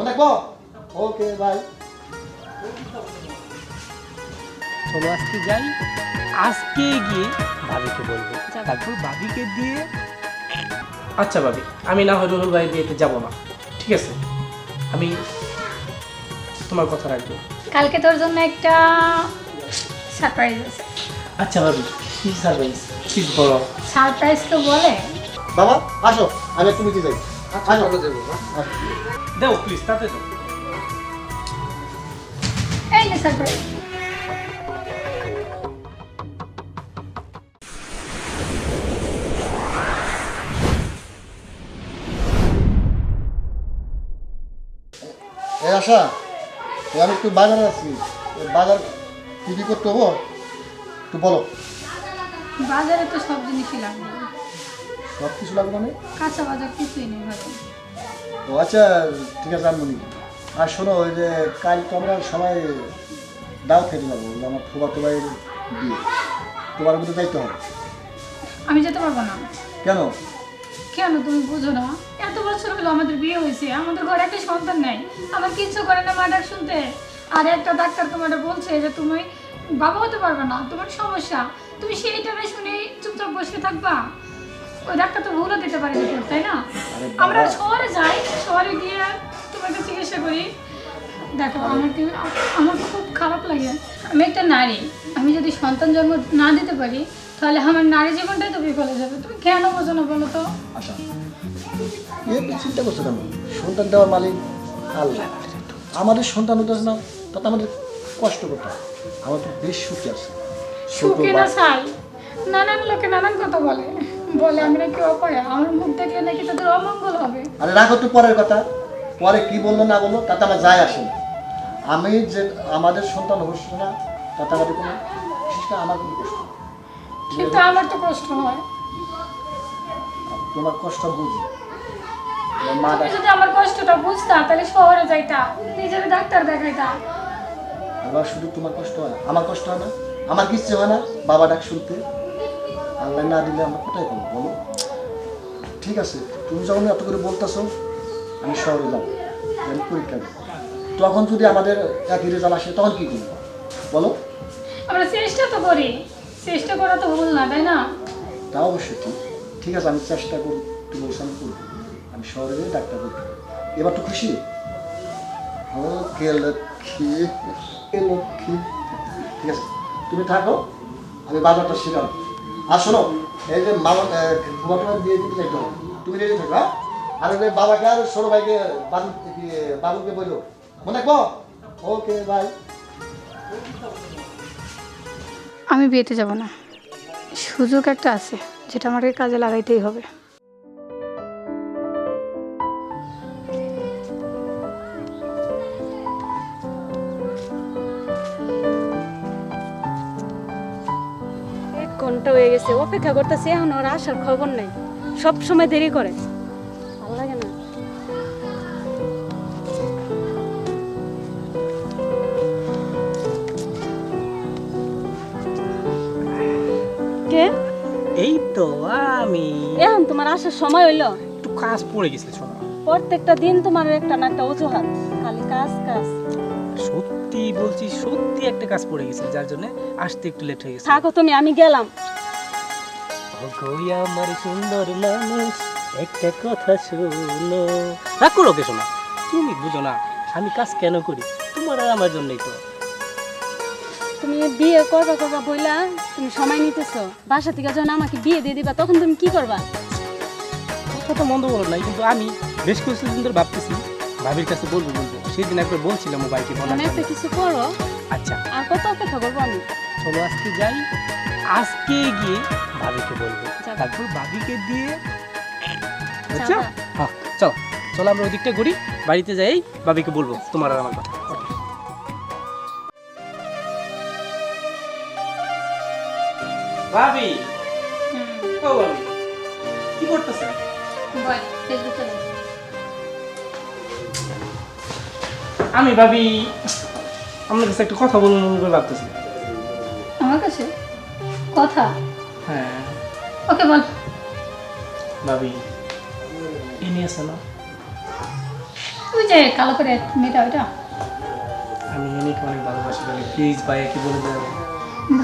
মনে রাখবো। Okay bye. চলো আজকে যাই, আজকে গিয়ে ভাবিকে বলবো, তারপর ভাবিকে দিয়ে। আচ্ছা ভাবি, আমি না হয় রুহুল ভাই বিয়েতে যাবো না, ঠিক আছে? আমি তোমার কথা রাখবো। কালকে তোর জন্য একটা সারপ্রাইজ আছে। আচ্ছা ভাবি, কি সারপ্রাইজ? প্লিজ বলো। সারপ্রাইজ তো বলে। বাবা আসো, আমি একটু নিতে যাই। আসো। দাও প্লিজ, তাতে দাও। এই নে সারপ্রাইজ। এই আশা, আমি একটু বাজারে আছি, বাজার কি কি করতে হবো একটু বলো। বাজারে তো সব জিনিসই লাগবে, সব কিছু লাগবে মানে? কাঁচা বাজার কিছুই নেই ঘরে। ও আচ্ছা, ঠিক আছে আনবনি। আর শোনো, ওই যে কাল তো আমরা সবাই দাও খেতে যাবো, আমার ফুফাতো ভাইয়ের বিয়ে, তোমার মধ্যে দায়িত্ব হবে। আমি যেতে পারবো না। কেন? কেন তুমি বুঝো না? এত বছর হলো আমাদের বিয়ে হয়েছে, আমাদের ঘরে একটা সন্তান নেই, আমার কিচ্ছু করে না মা ডাক শুনতে। আর একটা ডাক্তার তোমার বলছে যে তুমি বাবা হতে পারবে না, তোমার সমস্যা। তুমি সেইটা না শুনে চুপচাপ বসে থাকবা? ওই ডাক্তার তো ভুলও দিতে পারে রিপোর্ট, তাই না? আমরা শহরে যাই, শহরে গিয়ে তোমাকে চিকিৎসা করি। দেখো আমার খুব খারাপ লাগে। আমি একটা নারী, আমি যদি সন্তান জন্ম না দিতে পারি তাহলে আমার নারী জীবনটাই তো বিফলে যাবে। তুমি কেন বোঝো না বলো তো? আচ্ছা, এ চিন্তা করছো কেন? সন্তান দেওয়ার মালিক আল্লাহ। আমাদের সন্তান হতে না, তাতে আমাদের কষ্ট করতে হয়। আমার তো বেশ সুখী আছে। সুখে না চাই, নানান লোকে নানান কথা বলে, বলে আমি নাকি অপয়া, আমার মুখ দেখলে নাকি তাদের অমঙ্গল হবে। আরে রাখো তো পরের কথা, পরে কি বললো না বললো তাতে আমার যায় আসে না। আমি যে আমাদের সন্তান হচ্ছে না, তাতে আমাদের কোনো, বিশেষ করে আমার কোনো কষ্ট নেই। কিন্তু আমার তো কষ্ট হয়। তোমার কষ্ট বুঝি, তোমার মা তুমি যদি আমার কষ্টটা বুঝতা তাহলে শহরে যাইতা, নিজের ডাক্তার দেখাইতা। আমার শুধু তোমার কষ্ট হয়, আমার কষ্ট হয় না? আমার কিচ্ছু হয় না বাবা ডাক শুনতে? আল্লাহ না দিলে আমরা কোথায় পাবো বলো? ঠিক আছে, তুমি যখন এত করে বলতেছো, আমি শহরে যাবো, আমি পরীক্ষা দেবো। তখন যদি আমাদের একই রেজাল্ট আসে তখন কী করবো বলো? আমরা চেষ্টা তো করি, চেষ্টা করা তো ভুল না, তাই না? তা অবশ্যই ঠিক। ঠিক আছে, আমি চেষ্টা করি, তুমি বলছো আমি করবো। আমি শহরে গিয়ে ডাক্তার করবো। এবার তো খুশি? ও কে লক্ষ্মী, কে লক্ষ্মী। ঠিক আছে, তুমি থাকো, আমি বাজারটা শিখাবো। আর শোনো, এই যে মামা তোমার দিয়ে দিতে চাইতে হবে, তুমি রেডি থাকো। হ্যাঁ, আর ওই যে বাবাকে আর ছোটো ভাইকে বাবুকে বললো, মনে রাখবো। Okay bye. আমি বিয়েতে যাব না, সুযোগ একটা আছে যেটা আমাকে কাজে লাগাইতেই হবে। এক ঘন্টা হয়ে গেছে, অপেক্ষা করতেছি, এখন ওর আসার খবর নেই। সব সময় দেরি করে, ভালো লাগে না। কে? এই তো আমি। এখন তোমার আসার সময় হইলো? একটু কাজ পড়ে গেছে শোনা। প্রত্যেকটা দিন তোমার একটা না একটা অজুহাত, খালি কাজ কাজ। সত্যি বলছি, সত্যি একটা কাজ পড়ে গেছে, যার জন্য আসতে একটু লেট হয়ে গেছে। থাকো তুমি, আমি গেলাম। ওগো আমার সুন্দর মানুষ, একটা কথা শোনো। রাগ করো কে শোনা? তুমি বুঝো না আমি কাজ কেন করি? তোমার আর আমার জন্যই তো। তুমি বিয়ে করবা করবা বইলা তুমি সময় নিতেছো, বাসা থেকে যখন আমাকে বিয়ে দিয়ে দিবা তখন তুমি কি করবা? কথা মন্দ বলো নাই, কিন্তু আমি বেশ কিছুদিন ধরে ভাবতেছি ভাবির কাছে বলবো বলবো। সেদিন একবার বলছিলাম ও ভাইকে বলার মানে একটা জন্য। কিছু করো। আচ্ছা আর কত অপেক্ষা করবো আমি? চলো আজকে যাই, আজকে গিয়ে ভাবিকে বলবো, যাবা। তারপর ভাবিকে দিয়ে। বুঝছো? যাবা। হ্যাঁ চলো, চলো আমরা ওই দিকটা ঘুরি, বাড়িতে যাই, ভাবিকে বলবো তোমার আর আমার কথা। ভাবি, ও ভাবি, কি করতেছে? বল, ফেসবুক চালাই। আমি ভাবি আপনার কাছে একটা কথা বলবো বলে ভাবতেছি। আমার কাছে কথা? হ্যাঁ ওকে বল। ভাবি, এ নিয়ে আছে না? ওই যে কালো করে মেয়েটা ওইটা আমি এনিকে অনেক ভালোবাসি ভাবি, প্লিজ ভাইয়াকে বলে দাও।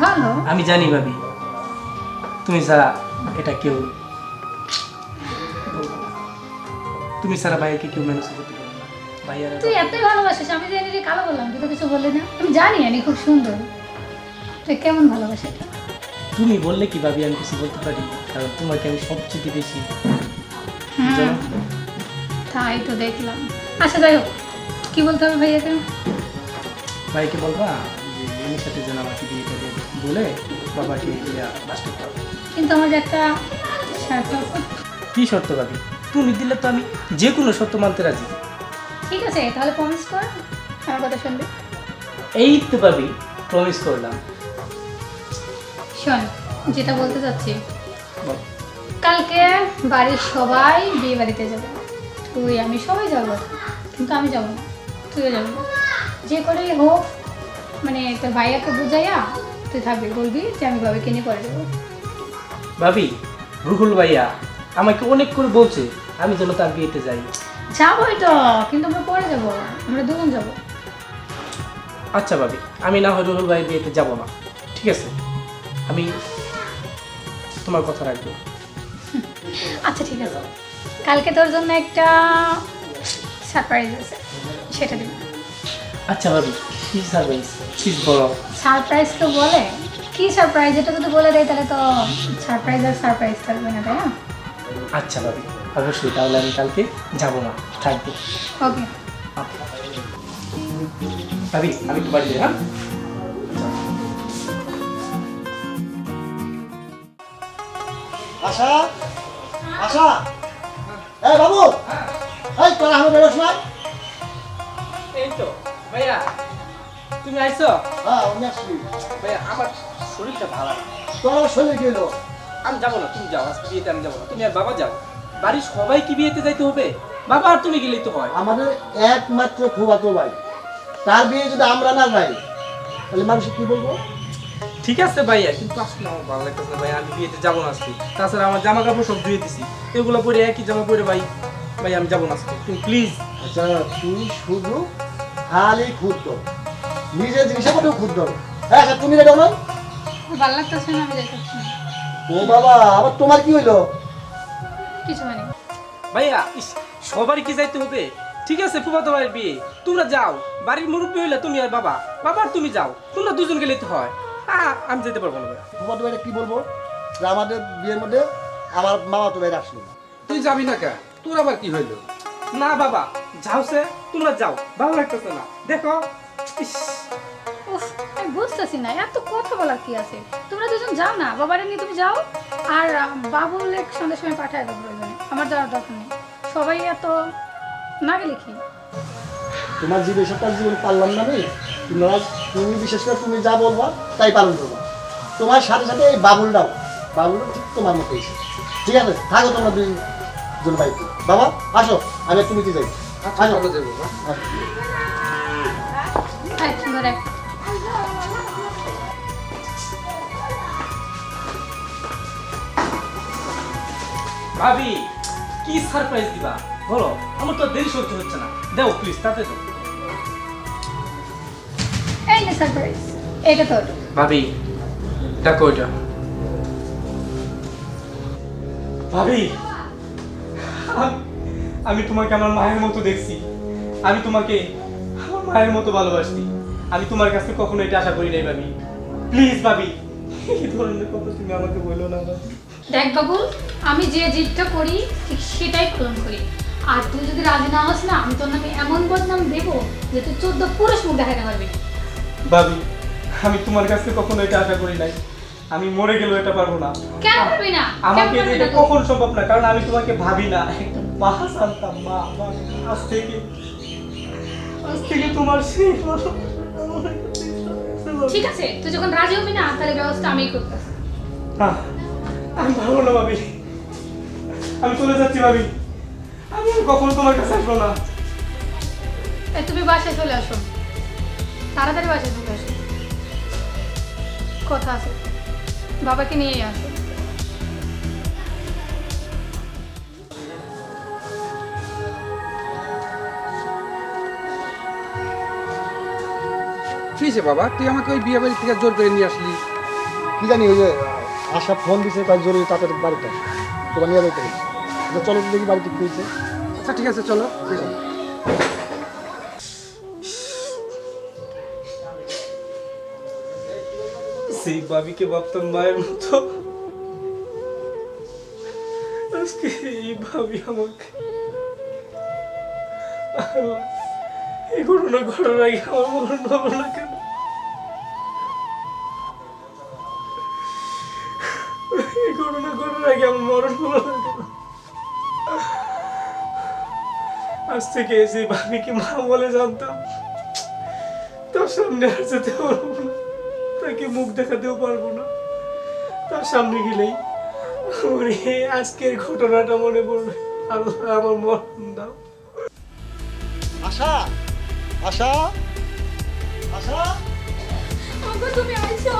ভালো। আমি জানি ভাবি তুমি ছাড়া এটা কেউ বলবো না। তুমি ছাড়া ভাইয়াকে কেউ ম্যানেজ করতে পারবে না। ভাইয়ারা তুই এতই ভালোবাসিস, আমি যে এনে কালো বললাম, তুই তো কিছু বললি না। আমি জানি এনি খুব সুন্দর, তুই কেমন ভালোবাসে এটা। তুমি বললে কি ভাবি আমি কিছু বলতে পারি, কারণ তোমাকে আমি সবচেয়ে বেশি জানো। তাই তো দেখলাম। আচ্ছা যাই হোক, কি বলতে হবে ভাইয়াকে? ভাইকে বলবা যে এর সাথে যেন আমাকে বিয়েটা দিয়ে বলে বাবাকে বাস্ট করতে। কিন্তু আমার যে একটা শর্ত আছে। কি শর্ত ভাবি? তুমি দিলে তো আমি যে কোনো শর্ত মানতে রাজি। ঠিক আছে, তাহলে প্রমিস কর আমার কথা শুনবি। এই তো ভাবি প্রমিস করলাম। শোন, যেটা বলতে চাচ্ছি, বল। কালকে বাড়ির সবাই বিয়ে বাড়িতে যাবে, তুই আমি সবাই যাবো, কিন্তু আমি যাবো না, তুইও যাবি না। যে করেই হোক, মানে তোর ভাইয়াকে বুঝাইয়া তুই থাকবি, বলবি যে আমি বাবাকে নিয়ে করে দেবো। ভাবি রুহুল ভাইয়া আমাকে অনেক করে বলছে আমি যেন তার বিয়েতে যাই। যাবোই তো, কিন্তু আমরা পরে যাবো, আমরা দুজন যাবো। আচ্ছা ভাবি, আমি না হয় রুহুল ভাইয়ের বিয়েতে যাব না, ঠিক আছে? আমি তোমার কথা রাখবো। আচ্ছা ঠিক আছে, কালকে তোর জন্য একটা সারপ্রাইজ আছে, সেটা দিবি। আচ্ছা ভাবি, কি সারপ্রাইজ প্লিজ বলো। সারপ্রাইজ তো বলে, কি সারপ্রাইজ, এটা যদি বলে দেয় তাহলে তো সারপ্রাইজ আর সারপ্রাইজ থাকবে না, তাই না? আচ্ছা ভাবি, অবশ্যই, তাহলে আমি কালকে যাব না, থাকবো। ওকে। ভাবি আমি একটু বাড়ি যাই। হ্যাঁ আশা, আশা, এই বাবু, এই তোরা আমি বেরোস না? এই তো ভাইয়া, তুমি আইছো? হ্যাঁ, আমি আসছি। ভাইয়া আমার শরীরটা ভালো না। তোর শরীর গেল। আমি যাবো না, তুমি যাও, আজকে বিয়েতে আমি যাবো না, তুমি আর বাবা যাও। বাড়ির সবাই কি বিয়েতে যাইতে হবে? বাবা আর তুমি গেলেই তো হয়। আমাদের একমাত্র ফুফাতো ভাই, তার বিয়ে যদি আমরা না যাই তাহলে মানুষ কি বলবো? ঠিক আছে ভাইয়া, কিন্তু আসলে আমার ভালো লাগতেছে না ভাইয়া, আমি বিয়েতে যাবো না আজকে। তাছাড়া আমার জামা কাপড় সব ধুয়ে দিছি, এগুলো পরে একই জামা পরে ভাই ভাই আমি যাবো না আজকে, তুমি প্লিজ। আচ্ছা, তুই শুধু খালি খুঁজতো, নিজের জিনিসের মধ্যেও খুঁজতো। হ্যাঁ, আচ্ছা তুমি রেডি নয়? ভালো লাগতেছে না, আমি যাইতেছি না। ও বাবা, আবার তোমার কি হইলো? কিছু মানে ভাইয়া ইস, সবারই কি যাইতে হবে? ঠিক আছে ফুফাতো ভাইয়ের বিয়ে, তোমরা যাও। বাড়ির মুরব্বী হইলে তুমি আর বাবা, বাবা আর তুমি যাও, তোমরা দুজন গেলেই তো হয়। আমি যেতে পারবো না ভাইয়া। ফুফাতো ভাইটা কি বলবো যে আমাদের বিয়ের মধ্যে আমার মামাতো ভাইরা আসলো না? তুই যাবি না কে? তোর আবার কি হইলো? না বাবা, যাও সে, তোমরা যাও, ভালো লাগতেছে না, দেখো। ইস, উফ, আমি বুঝতেছি না, এত কথা বলার কি আছে? তোমরা দুজন যাও না, বাবারে নিয়ে তুমি যাও, আর বাবুল এক সন্ধ্যার সময় পাঠায় দেবো প্রয়োজনে, আমার যাওয়ার দরকার নেই। সবাই এত না গেলে কি? তোমার জীবন সপ্তাহ জীবন পারলাম না আমি। তুমি বিশেষ করে তুমি যা বলবা তাই পালন করবা। তোমার সাথে সাথে এই বাবুলটাও ঠিক তোমার মতো এসে। ঠিক আছে, থাকো তোমরা দুই জন বাড়িতে। বাবা আসো, আমি তুমি কি যাই। আচ্ছা চলো যাবো মা। আয়, ধরে। ভাবি কি সারপ্রাইজ দিবা বলো? আমার তো দেরি সহ্য হচ্ছে না, দাও প্লিজ, তাতে তো। এই নে সারপ্রাইজ, এটা তোর। ভাবি দেখো ওইটা। ভাবি আমি তোমাকে আমার মায়ের মতো দেখছি, আমি তোমাকে আমার মায়ের মতো ভালোবাসি। আমি তোমার কাছে কখনো এটা আশা করি নাই ভাবি, প্লিজ ভাবি এই ধরনের কথা তুমি আমাকে বলো না ভাবি। দেখ বাবুল, আমি যে জিদটা করি ঠিক সেটাই পালন করি, আর তুই যদি রাজি না হস না, আমি তোর নামে এমন বদনাম দেবো যে তুই 14 পুরুষ মুখ দেখাতে পারবি না। ভাবি আমি তোমার কাছে কখনো এটা আশা করি নাই, আমি মরে গেলেও এটা পারবো না। কেন পারবি না? আমাকে কেন পারবি এটা না তুই? কখন সম্ভব না, কারণ আমি তোমাকে ভাবি না, একটা মা জানতাম। মা ভাবি, আজ থেকে তোমার সেই ঠিক আছে, তুই যখন রাজি হবি না তাহলে ব্যবস্থা আমিই করতেছি। আমি ভাবো না ভাবি, আমি চলে যাচ্ছি ভাবি, আমি আর কখনো তোমার কাছে আসবো না। এই তুমি বাসায় চলে আসো, তাড়াতাড়ি বাসায় চলে আসো, কথা আছে, বাবাকে নিয়েই আসো। কিসে বাবা, তুই আমাকে ওই বিয়ে বাড়ি থেকে জোর করে নিয়ে আসলি? কি জানি ওই যে আশা ফোন দিছে তাই জরুরি তাদের বাড়িতে তোমার নিয়ে যেতে হয়েছে। আচ্ছা চলো তো দেখি বাড়িতে কি হয়েছে। আচ্ছা ঠিক আছে চলো। সেই ভাবিকে ভাবতাম মায়ের মতো, আজকে এই ভাবি আমাকে। আল্লাহ, এই ঘটনা ঘটার আগে আমার মরণ হলো না কেন? এই ঘটনা ঘটার আগে আমার মরণ হলো না কেন? আজ থেকে যে ভাবিকে মা বলে জানতাম, তার সামনে আর যেতে পারবো না, তাকে মুখ দেখাতেও পারবো না। তার সামনে গেলেই আমার এই আজকের ঘটনাটা মনে পড়বে। আল্লাহ, আমার মরণ দাও। আশা আশা আশা ওগো তুমি আইছো।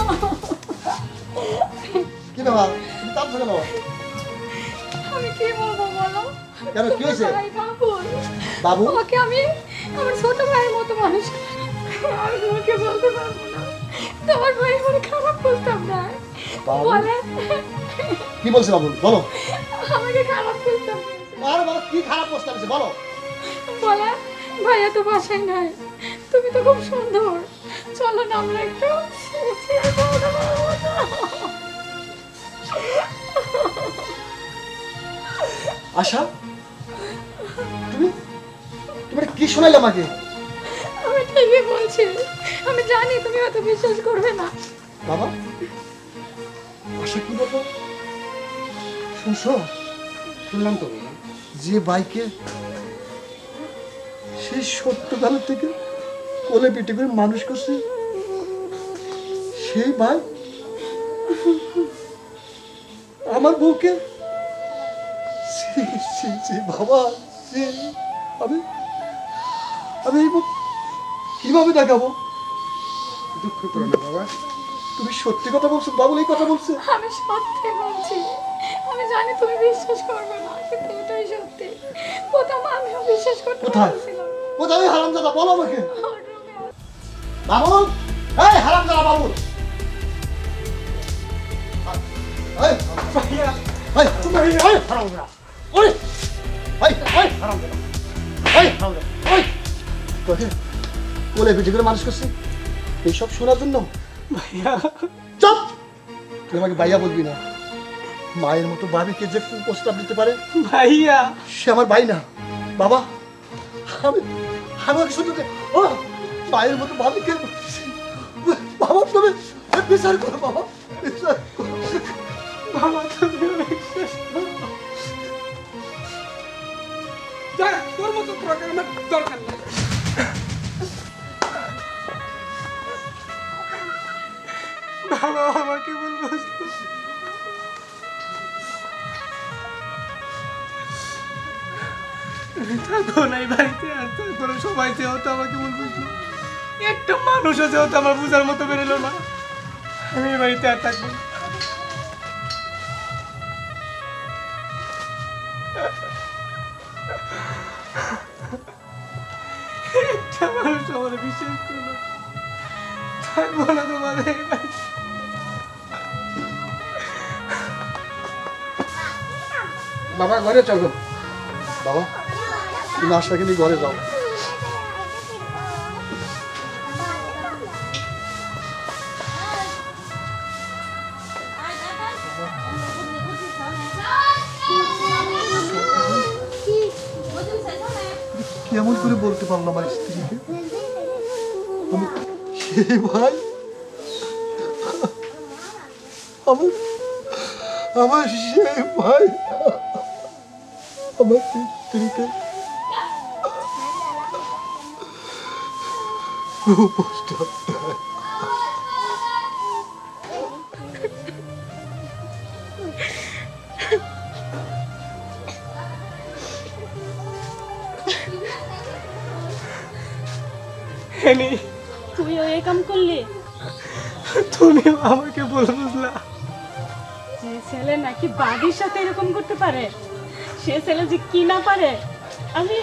কি ব্যাপার তুমি কাঁদছো কেন? আমি কি বলবো বলো? কেন, কি হয়েছে? ভাই বাবুল। বাবু? ওকে আমি আমার ছোট ভাইয়ের মতো মানুষ, আমি তোমাকে বলতে পারবো না। তোমার ভাই আমার খারাপ প্রস্তাব দেয়, বাবু? বলে কি বলছে বাবু বলো? আমাকে খারাপ প্রস্তাব দিয়েছে। আরে বাবা কি খারাপ প্রস্তাব দিছে বলো? বলে ভাইয়া তো বাসায় নাই, তুমি তো খুব সুন্দর, চলো না আমরা একটু আশা তুমি তুমি এটা কি শোনাইলে আমাকে? আমি ঠিকই বলছি, আমি জানি তুমি হয়তো বিশ্বাস করবে না। বাবা আশা কি বলবো শুনছো? শুনলাম তো বাবা। যে বাইকে সেই ছোট্টবেলা থেকে কোলে পিঠে করে মানুষ করছে, সেই ভাই আমার বউকে বাবা আমি আমি এই মুখ কিভাবে দেখাবো? দুঃখ করো না বাবা। তুমি সত্যি কথা বলছো? বাবুল এই কথা বলছে? আমি সত্যি বলছি, আমি জানি তুমি বিশ্বাস করবে না, কিন্তু এটাই সত্যি। প্রথম আমিও বিশ্বাস করতে কোথায়? পারছিলাম না। কোথায় ওই হারামজাদা? বলো আমাকে। ওর রুমে আছে। বাবুল এই হারামজাদা বাবুল এই ভাইয়া, এই তুমি এই হারামজাদা ওই এই হারামজাদা এই হারামজাদা ওই তোকে কোলে পিঠে করে মানুষ করছে এইসব শোনার জন্য? ভাইয়া, চুপ! তুই আমাকে ভাইয়া বলবি না। মায়ের মতো ভাবিকে যে প্রস্তাব দিতে পারে ভাইয়া, সে আমার ভাই না বাবা। আমি আমাকে শুধু ও মায়ের মতো ভাবিকে বাবা তুমি বিচার করো বাবা, বিচার করো। বাবা তুমি অনেক শেষ করো। যা, তোর মতো তোকে আমার দরকার নেই। বাবা আমাকে বলবো থাকো নাই বাড়িতে, আর তারপরে সবাই যেহেতু আমাকে বলবো, একটা মানুষও যেহেতু আমার বুঝার মতো বেরোলো না, আমি এই বাড়িতে আর থাকবো না। একটা মানুষ আমার বিশ্বাস করলো, থাকবো না তোমাদের এই বাড়িতে। বাবা ঘরে চলো। বাবা তুমি আশাকে নিয়ে ঘরে যাও। কেমন করে বলতে পারলাম আমার স্ত্রীকে আমি সেই ভাই? আমার আমার সেই ভাই আমার স্ত্রীকে কুপ্রস্তাব দেয়। হেনি, তুইও এই কাম করলি? তুমি আমাকে বলে বুঝলা? যে ছেলে নাকি বাড়ির সাথে এরকম করতে পারে, সে ছেলে যে কি না পারে, আমি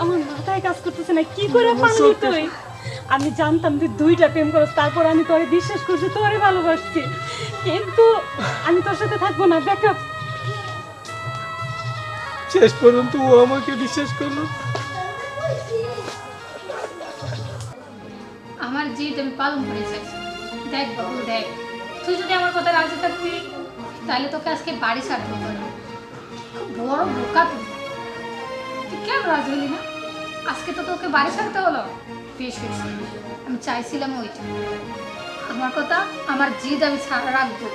আমার মাথায় কাজ করতেছে না। কি করে পারলি তুই? আমি জানতাম তুই 2টা প্রেম করছ, তারপর আমি তোরে বিশ্বাস করছি, তোরে ভালোবাসছি, কিন্তু আমি তোর সাথে থাকবো না। ব্যাকআপ। শেষ পর্যন্ত ও আমাকে বিশ্বাস করলো। আমার জিদ আমি পালন করে চাইছি। দেখ বাবু দেখ, তুই যদি আমার কথা রাজি থাকবি তাহলে তোকে আজকে বাড়ি ছাড়তে হতো না। খুব বড় বোকা তুই, তুই কেন রাজি হলি না? আজকে তো তোকে বাড়ি ছাড়তে হলো। বেশ হয়েছে, আমি চাইছিলাম ওইটা। আমার কথা, আমার জিদ আমি ছাড়া রাখবো।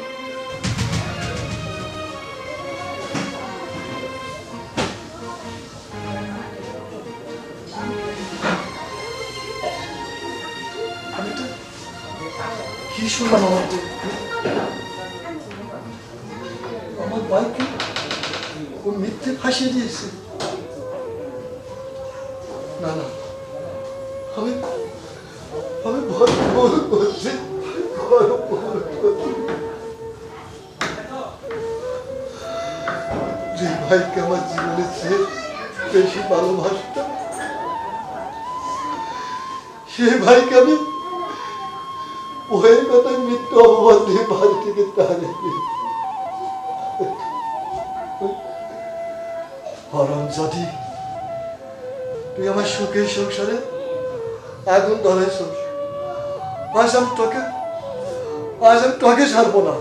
আমি তো কি শুনলাম আমার ভাইকে ও মিথ্যে ফাঁসিয়ে দিয়েছে। না না, আমি আমি ভুল করছি, যে ভাইকে আমার জীবনের চেয়ে বেশি ভালোবাসতাম, সেই ভাইকে আমি ওই কথা মৃত্যু অপমান দিয়ে বাড়ি থেকে তাড়িয়ে দিই। হারামজাদি, তুই আমার সুখের সংসারে আগুন ধরেছ। আজ আমি তোকে ছাড়বো না।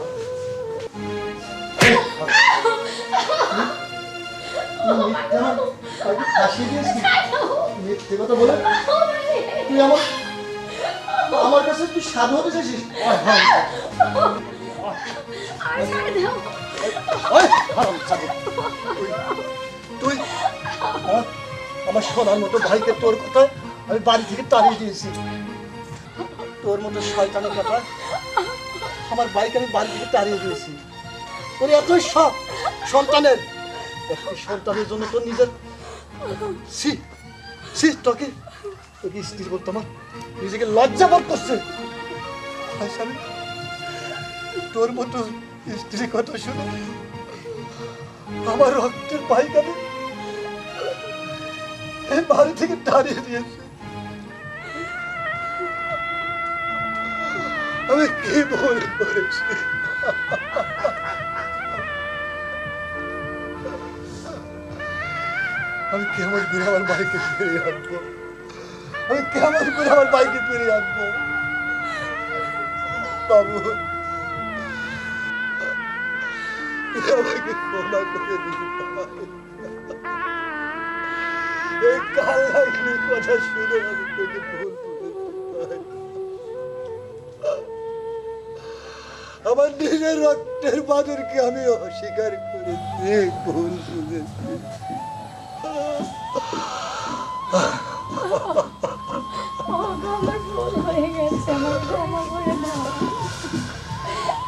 মিথ্যে কথা বলে তুই আমার কাছে তুই সাধু হতে চাইছিস? তুই আমার সোনার মতো ভাইকে তোর কথা আমি বাড়ি থেকে তাড়িয়ে দিয়েছি। তোর মতো শয়তানের কথা আমার ভাইকে আমি বাড়ি থেকে তাড়িয়ে দিয়েছি। তোর এতই শখ সন্তানের, একটি সন্তানের জন্য তোর নিজের তোকে স্ত্রী বলতো আমার নিজেকে লজ্জা বোধ করছে। আমি তোর মতো স্ত্রীর কথা শুনে আমার রক্তের পাইকানে এই বাড়ি থেকে তাড়িয়ে দিয়েছে। আমি কি ভুল করেছি? আমি কেমন করে আমার বাইকে ফিরিয়ে আনবো? আমি কেমন করে আমার বাইকে ফিরিয়ে আনবো? বাবু, আমাকে ক্ষমা করে দিন। এই কাল লাগলির কথা শুনে আমি তোকে ভুল করেছি। আমার নিজের রক্তের বাদরকে আমি অস্বীকার করেছি, ভুল বুঝেছি। আমার ভুল হয়ে গেছে, আমার ক্ষমা করে দাও।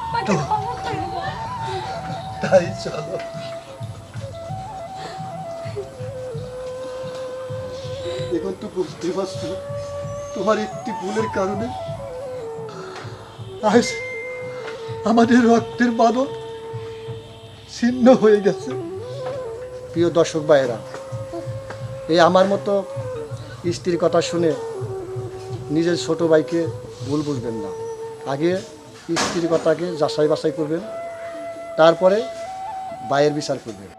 আমাকে ক্ষমা করে দাও। তাই চলো, এখন তো বুঝতে পারছো তোমার একটি ভুলের কারণে আজ আমাদের রক্তের বাঁধন ছিন্ন হয়ে গেছে। প্রিয় দর্শক ভাইয়েরা, এই আমার মতো স্ত্রীর কথা শুনে নিজের ছোট ভাইকে ভুল বুঝবেন না। আগে স্ত্রীর কথাকে যাচাই বাছাই করবেন, তারপরে ভাইয়ের বিচার করবেন।